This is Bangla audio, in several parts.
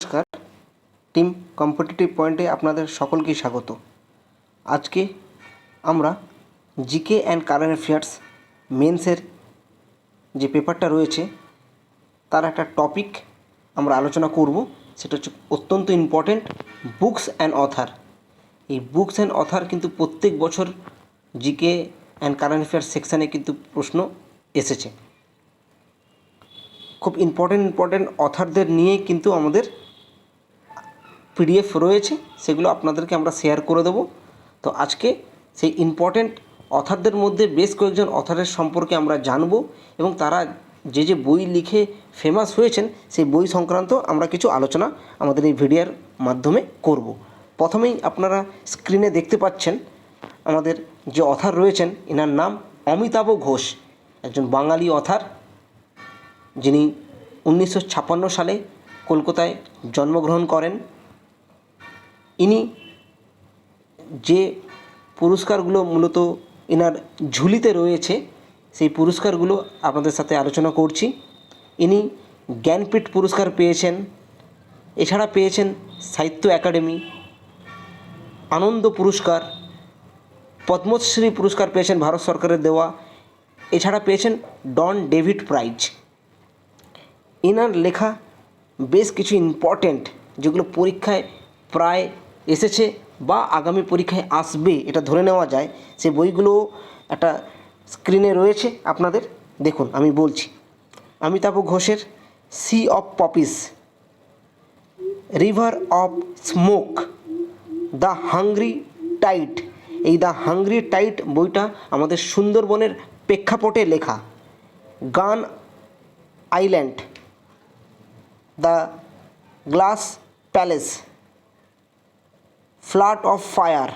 নমস্কার। টিম কম্পিটিটিভ পয়েন্টে আপনাদের সকলকেই স্বাগত। আজকে আমরা জিকে অ্যান্ড কারেন্ট অ্যাফেয়ার্স মেন্সের যে পেপারটা রয়েছে তার একটা টপিক আমরা আলোচনা করব। সেটা হচ্ছে অত্যন্ত ইম্পর্ট্যান্ট, বুকস অ্যান্ড অথার। এই বুকস অ্যান্ড অথার কিন্তু প্রত্যেক বছর জিকে অ্যান্ড কারেন্ট অ্যাফেয়ার্স সেকশানে কিন্তু প্রশ্ন এসেছে। খুব ইম্পর্ট্যান্ট অথারদের নিয়ে কিন্তু আমাদের পিডিএফ রয়েছে, সেগুলো আপনাদেরকে আমরা শেয়ার করে দেবো। তো আজকে সেই ইম্পর্ট্যান্ট অথারদের মধ্যে বেশ কয়েকজন অথারের সম্পর্কে আমরা জানব এবং তারা যে যে বই লিখে ফেমাস হয়েছেন সেই বই সংক্রান্ত আমরা কিছু আলোচনা আমাদের এই ভিডিওর মাধ্যমে করব। প্রথমেই আপনারা স্ক্রিনে দেখতে পাচ্ছেন আমাদের যে অথার রয়েছেন, এনার নাম অমিতাভ ঘোষ, একজন বাঙালি অথার, যিনি 1956 সালে কলকাতায় জন্মগ্রহণ করেন। ইনি যে পুরস্কারগুলো মূলত এনার ঝুলিতে রয়েছে সেই পুরস্কারগুলো আপনাদের সাথে আলোচনা করছি। ইনি জ্ঞানপীঠ পুরস্কার পেয়েছেন, এছাড়া পেয়েছেন সাহিত্য একাডেমি, আনন্দ পুরস্কার, পদ্মশ্রী পুরস্কার পেয়েছেন ভারত সরকারের দেওয়া, এছাড়া পেয়েছেন ডন ডেভিড প্রাইজ। এনার লেখা বেশ কিছু ইম্পর্ট্যান্ট, যেগুলো পরীক্ষায় প্রায় এসেছে বা আগামী পরীক্ষায় আসবে এটা ধরে নেওয়া যায়, সে বইগুলো একটা স্ক্রিনে রয়েছে আপনাদের দেখুন। আমি বলছি, অমিতাভ ঘোষের sea of poppies, river of smoke, the hungry tide. এই দ্য হাংরি টাইড বইটা আমাদের সুন্দরবনের প্রেক্ষাপটে লেখা। Gun island, the glass palace, flood of fire,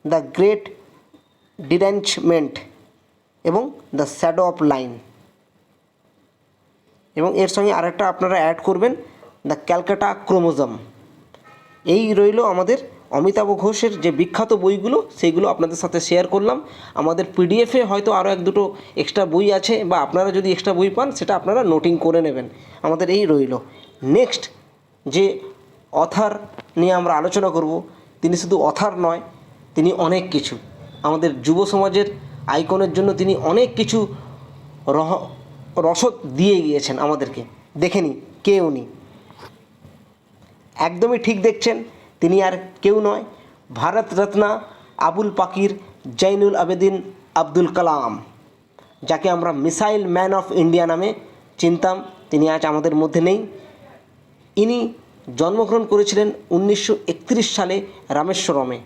the great derangement এবং দ্য শ্যাডো অফ লাইন। এবং এর সঙ্গে আরেকটা আপনারা অ্যাড করবেন, দ্য ক্যালকাটা ক্রোমোজম। এই রইল আমাদের অমিতাভ ঘোষের যে বিখ্যাত বইগুলো, সেইগুলো আপনাদের সাথে শেয়ার করলাম। আমাদের পিডিএফে হয়তো আরও এক দুটো এক্সট্রা বই আছে, বা আপনারা যদি এক্সট্রা বই পান সেটা আপনারা নোটিং করে নেবেন। আমাদের এই রইল। নেক্সট যে অথার নিয়ে আমরা আলোচনা করব, তিনি শুধু অথার নয়, তিনি অনেক কিছু। আমাদের যুব সমাজের আইকনের জন্য তিনি অনেক কিছু রসদ দিয়ে গিয়েছেন আমাদেরকে। দেখে নিই কে উনি। একদমই ঠিক দেখছেন, তিনি আর কেউ নয়, ভারত রত্ন আবুল পাকির জৈনুল আবেদিন আব্দুল কালাম, যাকে আমরা মিসাইল ম্যান অফ ইন্ডিয়া নামে চিনতাম। তিনি আজ আমাদের মধ্যে নেই। ইনি জন্মগ্রহণ করেছিলেন 1931 সালে রামেশ্বরমে।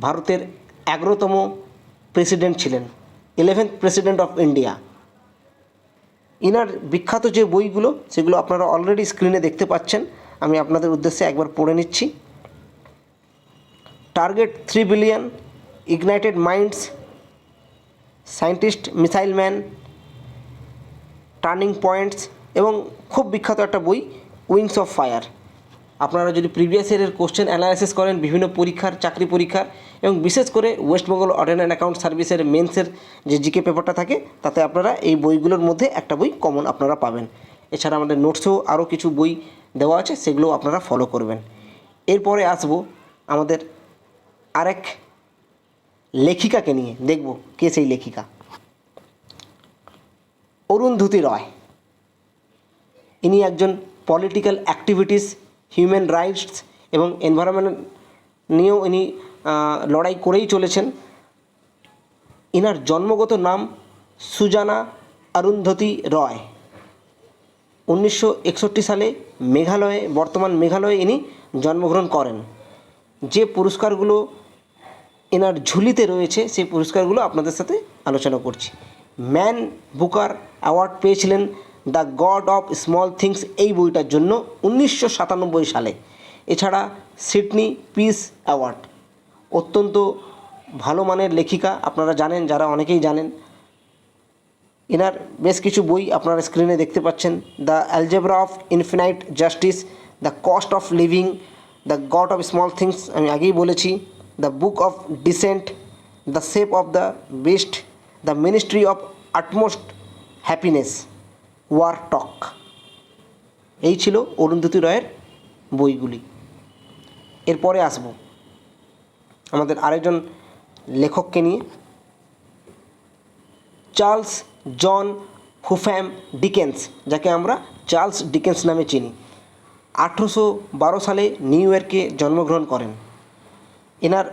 ভারতের 11তম প্রেসিডেন্ট ছিলেন, 11th president of India. Inner বিখ্যাত যে বইগুলো সেগুলো আপনারা অলরেডি স্ক্রিনে দেখতে পাচ্ছেন, আমি আপনাদের উদ্দেশ্যে একবার পড়ে নিচ্ছি। Target 3 billion, ignited minds, scientist, missile man, turning points এবং খুব বিখ্যাত একটা বই উইংস অফ ফায়ার। আপনারা যদি প্রিভিয়াস ইয়ারের কোশ্চেন অ্যানালাইসিস করেন বিভিন্ন পরীক্ষার, চাকরি পরীক্ষার, এবং বিশেষ করে West Bengal audit and account সার্ভিসের মেন্সের যে জিকে পেপারটা থাকে, তাতে আপনারা এই বইগুলোর মধ্যে একটা বই কমন আপনারা পাবেন। এছাড়া আমাদের নোটসেও আরও কিছু বই দেওয়া আছে, সেগুলো আপনারা ফলো করবেন। এরপরে আসবো আমাদের আরেক লেখিকাকে নিয়ে, দেখব কে সেই লেখিকা। অরুন্ধতী রয়। ইনি একজন পলিটিক্যাল অ্যাক্টিভিটিস, হিউম্যান রাইটস এবং এনভায়রনমেন্ট নিয়েও ইনি লড়াই করেই চলেছেন। ইনার জন্মগত নাম সুজানা অরুন্ধতী রয়। 1961 সালে মেঘালয়ে, বর্তমান মেঘালয়ে ইনি জন্মগ্রহণ করেন। যে পুরস্কারগুলো এনার ঝুলিতে রয়েছে সেই পুরস্কারগুলো আপনাদের সাথে আলোচনা করছি। ম্যান বুকার অ্যাওয়ার্ড পেয়েছিলেন the god of small things এই বইটার জন্য 1997 সালে। এছাড়া সিডনি পিস অ্যাওয়ার্ড। অত্যন্ত ভালো মানের লেখিকা, আপনারা জানেন, যারা অনেকেই জানেন। এনার বেশ কিছু বই আপনারা স্ক্রিনে দেখতে পাচ্ছেন। The algebra of infinite justice, the cost of living, the god of small things আমি আগেই বলেছি, the book of dissent, the shape of the beast, the ministry of utmost happiness, war talk. এই ছিল অরুন্ধতী রয়ের বইগুলি। এরপরে আসব আমাদের আরেকজন লেখককে নিয়ে, চার্লস জন হুফ্যাম ডিকেন্স, যাকে আমরা চার্লস ডিকেন্স নামে চিনি। 1812 সালে নিউ ইয়র্কে জন্মগ্রহণ করেন। এনার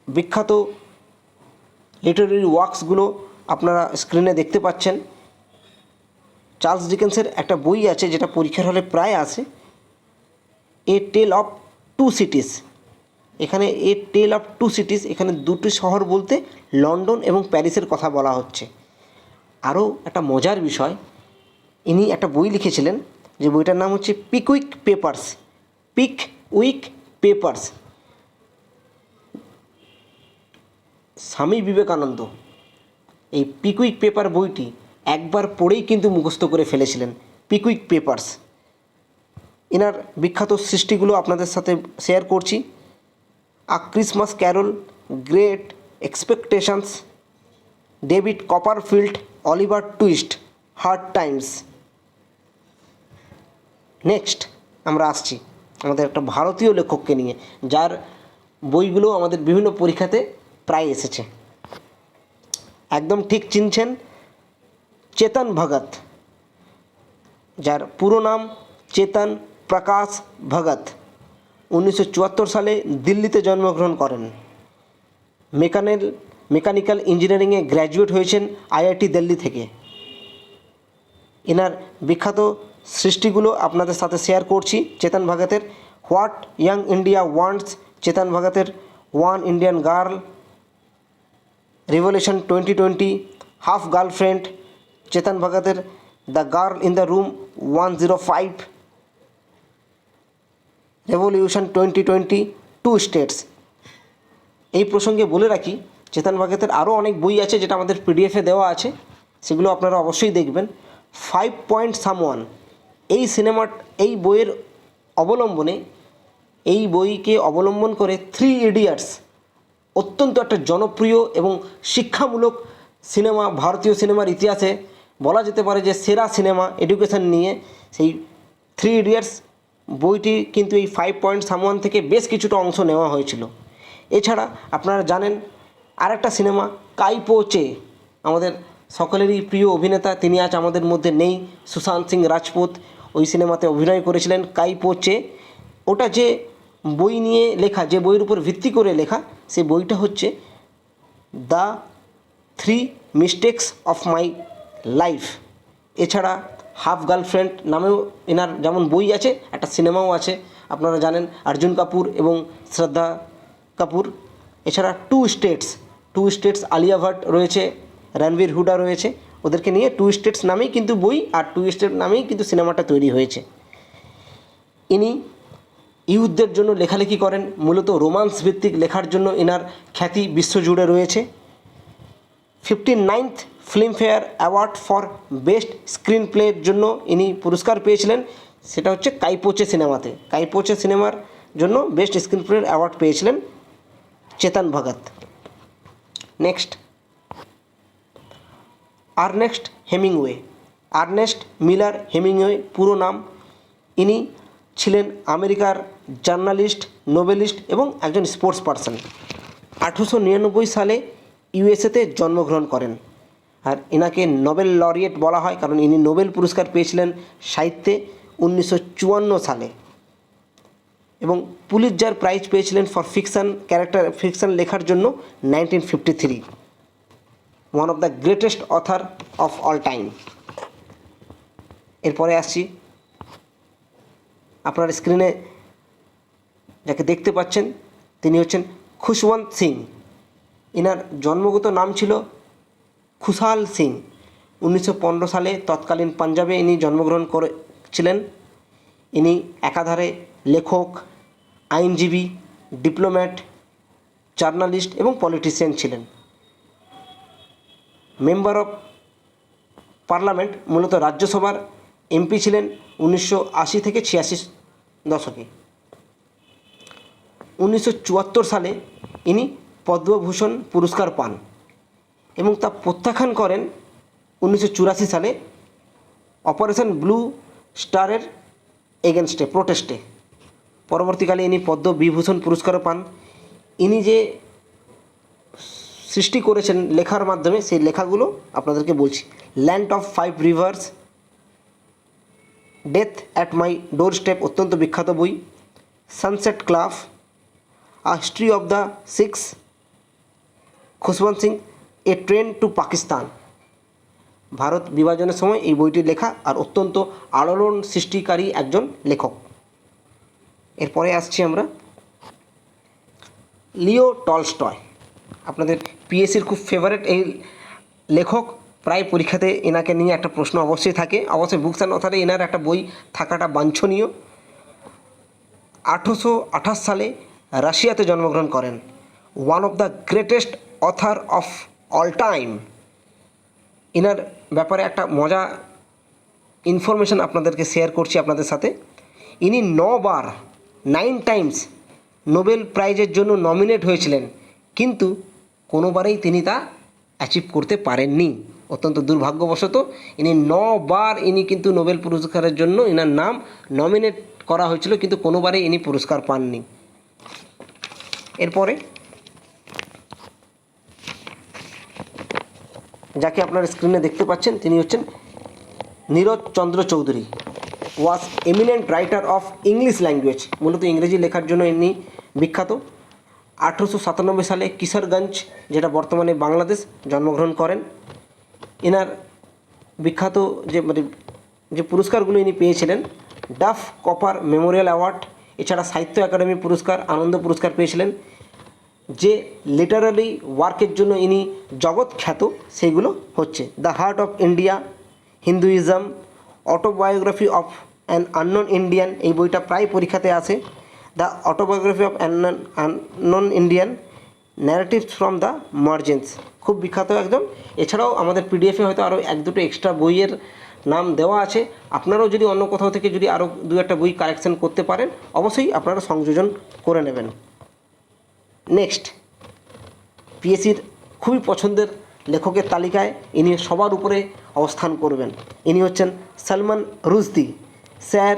বিখ্যাত লিটারেরি ওয়ার্কসগুলো আপনারা স্ক্রিনে দেখতে পাচ্ছেন। চার্লস ডিকেন্সের একটা বই আছে যেটা পরীক্ষার হলে প্রায় আসে, এ টেল অফ টু সিটিস। এখানে এ টেল অফ টু সিটিস, এখানে দুটি শহর বলতে লন্ডন এবং প্যারিসের কথা বলা হচ্ছে। আরও একটা মজার বিষয়, ইনি একটা বই লিখেছিলেন যে বইটার নাম হচ্ছে Pickwick papers. Pickwick papers, Swami Vivekananda এই পিকউইক পেপার বইটি একবার পড়েই কিন্তু মুখস্থ করে ফেলেছিলেন। পিকউইক পেপার্স, এনার বিখ্যাত সৃষ্টিগুলো আপনাদের সাথে শেয়ার করছি। A Christmas carol, great expectations, David Copperfield, Oliver Twist, hard times. Next আমরা আসছি আমাদের একটা ভারতীয় লেখককে নিয়ে, যার বইগুলো আমাদের বিভিন্ন পরীক্ষাতে প্রায় এসেছে। একদম ঠিক চিনছেন, চেতন ভগত, যার পুরো নাম চেতন প্রকাশ ভগত। 1974 সালে দিল্লিতে জন্মগ্রহণ করেন। মেকানিক্যাল ইঞ্জিনিয়ারিংয়ে গ্র্যাজুয়েট হয়েছেন আইআইটি দিল্লি থেকে। এনার বিখ্যাত সৃষ্টিগুলো আপনাদের সাথে শেয়ার করছি। চেতন ভগতের what young India wants, Chetan ভগতের one Indian girl, revolution 2020, half girlfriend, Chetan ভগতের the girl in the room 105, revolution 2020, two states. এই প্রসঙ্গে বলে রাখি, চেতন ভগতের আরও অনেক বই আছে যেটা আমাদের পিডিএফে দেওয়া আছে, সেগুলো আপনারা অবশ্যই দেখবেন। 5 পয়েন্ট সামওয়ান, এই বইয়ের অবলম্বনে, এই বইকে অবলম্বন করে 3 ইডিয়টস অত্যন্ত একটা জনপ্রিয় এবং শিক্ষামূলক সিনেমা। ভারতীয় সিনেমার ইতিহাসে বলা যেতে পারে যে সেরা সিনেমা এডুকেশন নিয়ে। সেই 3 ইডিয়টস বইটি কিন্তু এই 5 পয়েন্ট সামওয়ান থেকে বেশ কিছুটা অংশ নেওয়া হয়েছিল। এছাড়া আপনারা জানেন আরেকটা সিনেমা কাই পো চে, আমাদের সকলেরই প্রিয় অভিনেতা, তিনি আজ আমাদের মধ্যে নেই, সুশান্ত সিং রাজপুত ওই সিনেমাতে অভিনয় করেছিলেন কাই পো চে। ওটা যে বই নিয়ে লেখা, যে বইয়ের উপর ভিত্তি করে লেখা, সেই বইটা হচ্ছে the 3 mistakes of my life. এছাড়া হাফ গার্লফ্রেন্ড নামেও এনার যেমন বই আছে, একটা সিনেমাও আছে, আপনারা জানেন অর্জুন কাপুর এবং শ্রদ্ধা কাপুর। এছাড়া টু স্টেটস আলিয়া ভাট রয়েছে, রণবীর হুডা রয়েছে, ওদেরকে নিয়ে টু স্টেটস নামেই কিন্তু বই আর টু স্টেট নামেই কিন্তু সিনেমাটা তৈরি হয়েছে। ইনি ইউথদের জন্য লেখালেখি করেন, মূলত রোমান্স ভিত্তিক লেখার জন্য এনার খ্যাতি বিশ্বজুড়ে রয়েছে। 59th Filmfare award for best screen প্লের জন্য ইনি পুরস্কার পেয়েছিলেন, সেটা হচ্ছে কাইপোচে সিনেমাতে। কাইপোচে সিনেমার জন্য বেস্ট স্ক্রিন প্লের অ্যাওয়ার্ড পেয়েছিলেন Chetan Bhagat. Next, Ernest Miller Hemingway পুরো নাম। ইনি ছিলেন আমেরিকার জার্নালিস্ট, নোবেলিস্ট এবং একজন স্পোর্টস পারসন। 1899 সালে ইউএসএতে জন্মগ্রহণ করেন। আর এনাকে নোবেল লরিয়েট বলা হয় কারণ ইনি নোবেল পুরস্কার পেয়েছিলেন সাহিত্যে 1954 সালে, এবং পুলিৎজার প্রাইজ পেয়েছিলেন ফর ফিকশন লেখার জন্য 1953। One of the greatest author of all time. এরপরে আসছি, আপনার স্ক্রিনে যাকে দেখতে পাচ্ছেন তিনি হচ্ছেন খুশবন্ত সিং। এনার জন্মগত নাম ছিল খুশহাল সিং। 1915 সালে তৎকালীন পাঞ্জাবে ইনি জন্মগ্রহণ করেছিলেন। ইনি একাধারে লেখক, আইনজীবী, ডিপ্লোম্যাট, জার্নালিস্ট এবং পলিটিশিয়ান ছিলেন। মেম্বার অফ পার্লামেন্ট, মূলত রাজ্যসভার এমপি ছিলেন 1980 থেকে 86 দশকে। 1974 সালে ইনি পদ্মভূষণ পুরস্কার পান এবং তা প্রত্যাখ্যান করেন 1984 সালে অপারেশন ব্লু স্টারের এগেনস্টে, প্রোটেস্টে। পরবর্তীকালে ইনি পদ্মবিভূষণ পুরস্কারও পান। ইনি যে সৃষ্টি করেছেন লেখার মাধ্যমে, সেই লেখাগুলো আপনাদেরকে বলছি। Land of five rivers, death at my door step অত্যন্ত বিখ্যাত বই, sunset club, a history of the Sikhs, Khushwant Singh, a train to Pakistan. Bharat বিভাজনের সময় এই বইটি লেখা, আর অত্যন্ত আলোড়ন সৃষ্টিকারী একজন লেখক। এরপরে আসছি আমরা লিও টলস্টয়। আপনাদের পিএসসির খুব ফেভারিট এই লেখক। প্রায় পরীক্ষাতে এনাকে নিয়ে একটা প্রশ্ন অবশ্যই থাকে। অবশ্যই বুকস অ্যান্ড অথারে এনার একটা বই থাকাটা বাঞ্ছনীয়। 1828 সালে রাশিয়াতে জন্মগ্রহণ করেন। One of the greatest author of all time. এনার ব্যাপারে একটা মজা ইনফরমেশন আপনাদেরকে শেয়ার করছি আপনাদের সাথে। ইনি 9 টাইমস নোবেল প্রাইজের জন্য নমিনেট হয়েছিলেন, কিন্তু কোনোবারেই তিনি তা অ্যাচিভ করতে পারেননি। অত্যন্ত দুর্ভাগ্যবশত ইনি 9 বার ইনি কিন্তু নোবেল পুরস্কারের জন্য এনার নাম নমিনেট করা হয়েছিল, কিন্তু কোনোবারেই ইনি পুরস্কার পাননি। এরপরে যাকে আপনারা স্ক্রিনে দেখতে পাচ্ছেন তিনি হচ্ছেন Nirad Chandra Chaudhuri. Was eminent writer of English language, মূলত ইংরেজি লেখার জন্য ইনি বিখ্যাত। 1897 সালে কিশোরগঞ্জ, যেটা বর্তমানে বাংলাদেশ, জন্মগ্রহণ করেন। এনার বিখ্যাত যে পুরস্কারগুলো ইনি পেয়েছিলেন, ডাফ কপার মেমোরিয়াল অ্যাওয়ার্ড, এছাড়া সাহিত্য একাডেমি পুরস্কার, আনন্দ পুরস্কার পেয়েছিলেন। যে লিটারারি ওয়ার্কের জন্য ইনি জগৎ খ্যাত, সেগুলো হচ্ছে the heart of India, Hinduism, autobiography of an unknown Indian, এই বইটা প্রায় পরীক্ষাতে আসে। The autobiography of unknown Indian, narratives from the margins, খুব বিখ্যাত একদম। এছাড়াও আমাদের পিডিএফে হয়তো আরও 1-2টো এক্সট্রা বইয়ের নাম দেওয়া আছে। আপনারাও যদি অন্য কোথাও থেকে যদি আরও 2-1টা বই কালেকশন করতে পারেন, অবশ্যই আপনারা সংযোজন করে নেবেন। নেক্সট, পিএসসির খুবই পছন্দের লেখকের তালিকায় ইনি সবার উপরে অবস্থান করবেন। ইনি হচ্ছেন সলমান রুশদি, স্যার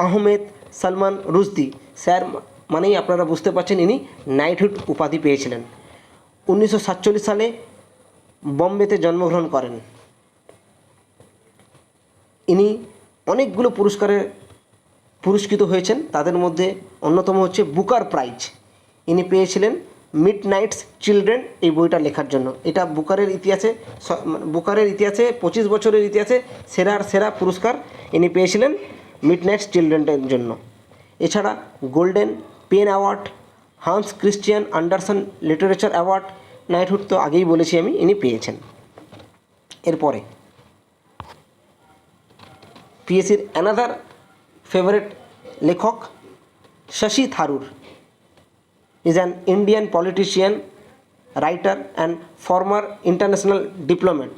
আহমেদ সলমান রুশদি। স্যার মানেই আপনারা বুঝতে পারছেন ইনি নাইটহুড উপাধি পেয়েছিলেন। 1947 সালে বম্বেতে জন্মগ্রহণ করেন। ইনি অনেকগুলো পুরস্কারে পুরস্কৃত হয়েছেন, তাদের মধ্যে অন্যতম হচ্ছে বুকার প্রাইজ। ইনি পেয়েছিলেন মিডনাইটস চিলড্রেন এই বইটা লেখার জন্য। এটা বুকারের ইতিহাসে 25 বছরের ইতিহাসে সেরা পুরস্কার ইনি পেয়েছিলেন মিডনাইটস চিলড্রেনের জন্য। এছাড়া golden pen award, Hans Christian Andersen literature award, knighthood তো আগেই বলেছি আমি, ইনি পেয়েছেন। এরপরে পিএসসির অ্যানাদার ফেভারিট লেখক Shashi Tharoor is an Indian politician, writer and former international diplomat.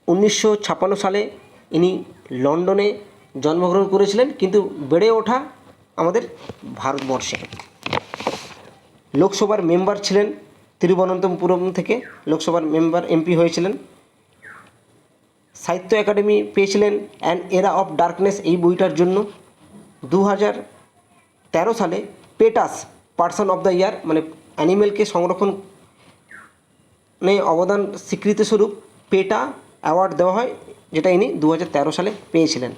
1956 সালে ইনি লন্ডনে জন্মগ্রহণ করেছিলেন, কিন্তু বেড়ে ওঠা আমাদের ভারতবর্ষে। লোকসভার মেম্বার ছিলেন, তিরুবনন্তপুরম থেকে লোকসভার মেম্বার এমপি হয়েছিলেন। সাহিত্য একাডেমি পেয়েছিলেন অ্যান এরা অফ ডার্কনেস এই বইটার জন্য। 2013 সালে পেটাস পার্সন অফ দ্য ইয়ার, মানে অ্যানিমেলকে সংরক্ষণে অবদান স্বীকৃতিস্বরূপ পেটা অ্যাওয়ার্ড দেওয়া হয়, যেটা ইনি 2013 সালে পেয়েছিলেন।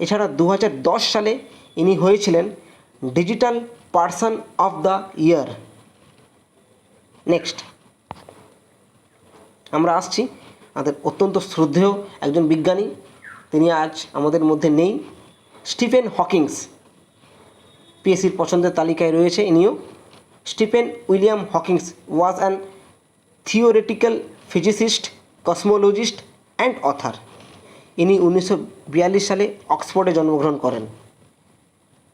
এছাড়া 2010 সালে ইনি হয়েছিলেন digital person of the year. Next আমরা আসছি আমাদের অত্যন্ত শ্রদ্ধেয় একজন বিজ্ঞানী, তিনি আজ আমাদের মধ্যে নেই, স্টিফেন হকিংস। পিএসসির পছন্দের তালিকায় রয়েছে ইনিও। Stephen William Hawkings was an theoretical physicist, cosmologist and author. ইনি 1942 সালে অক্সফোর্ডে জন্মগ্রহণ করেন।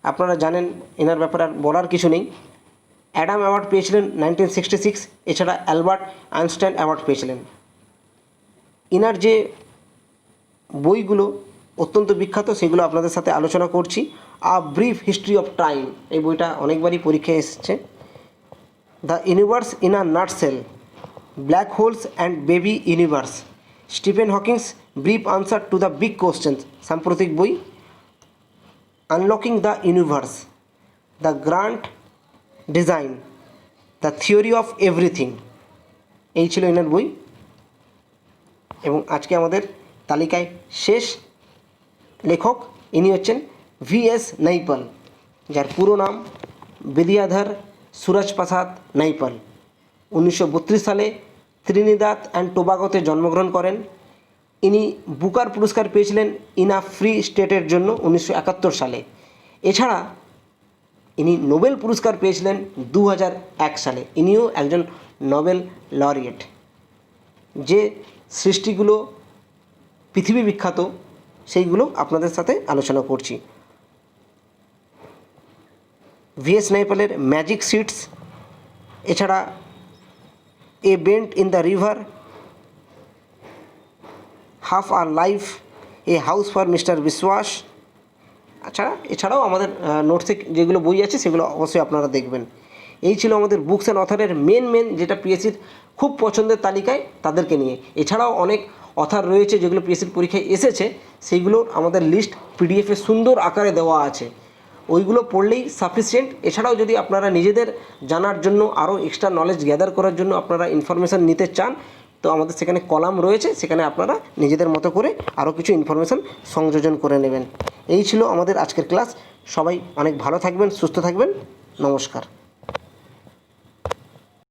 আপনারা জানেন, এনার ব্যাপারে আর বলার কিছু নেই। অ্যাডাম অ্যাওয়ার্ড পেয়েছিলেন 1966, এছাড়া অ্যালবার্ট আইনস্টাইন অ্যাওয়ার্ড পেয়েছিলেন। ইনার যে বইগুলো অত্যন্ত বিখ্যাত, সেগুলো আপনাদের সাথে আলোচনা করছি। A brief history of time, এই বইটা অনেকবারই পরীক্ষায় এসেছে। The universe in a nutshell, black holes and baby universe, Stephen Hawking's brief answer to the big questions, সাম্প্রতিক বই। Unlocking the universe, the grand design, the theory of everything, এই ছিল এনার বই। এবং আজকে আমাদের তালিকায় শেষ লেখক ইনি হচ্ছেন ভিএস নাইপাল, যার পুরো নাম বিদ্যাধর সুরজ প্রসাদ নাইপাল। 1932 সালে ত্রিনিদাদ অ্যান্ড টোবাগোতে জন্মগ্রহণ করেন। ইনি বুকার পুরস্কার পেয়েছিলেন ইন আ ফ্রি স্টেটের জন্য 1971 সালে। এছাড়া ইনি নোবেল পুরস্কার পেয়েছিলেন 2001 সালে। ইনিও একজন নোবেল লরিয়েট। যে সৃষ্টিগুলো পৃথিবী বিখ্যাত সেইগুলো আপনাদের সাথে আলোচনা করছি। ভিএস নাইপালের ম্যাজিক সিডস, এছাড়া a bend in the river, half আর life, a house for mister Biswas, এছাড়াও আমাদের নোটসে যেগুলো বই আছে সেগুলো অবশ্যই আপনারা দেখবেন। এই ছিল আমাদের বুকস অ্যান্ড অথারের মেন যেটা পিএসসির খুব পছন্দের তালিকায় তাদেরকে নিয়ে। এছাড়াও অনেক অথার রয়েছে যেগুলো পিএসসির পরীক্ষায় এসেছে, সেইগুলোর আমাদের লিস্ট পিডিএফে সুন্দর আকারে দেওয়া আছে, ওইগুলো পড়লেই সাফিসিয়েন্ট। এছাড়াও যদি আপনারা নিজেদের জানার জন্য আরও এক্সট্রা নলেজ গ্যাদার করার জন্য আপনারা ইনফরমেশান নিতে চান, তো আমাদের সেখানে কলাম রয়েছে, সেখানে আপনারা নিজেদের মতো করে আরও কিছু ইনফরমেশান সংযোজন করে নেবেন। এই ছিল আমাদের আজকের ক্লাস। সবাই অনেক ভালো থাকবেন, সুস্থ থাকবেন। নমস্কার।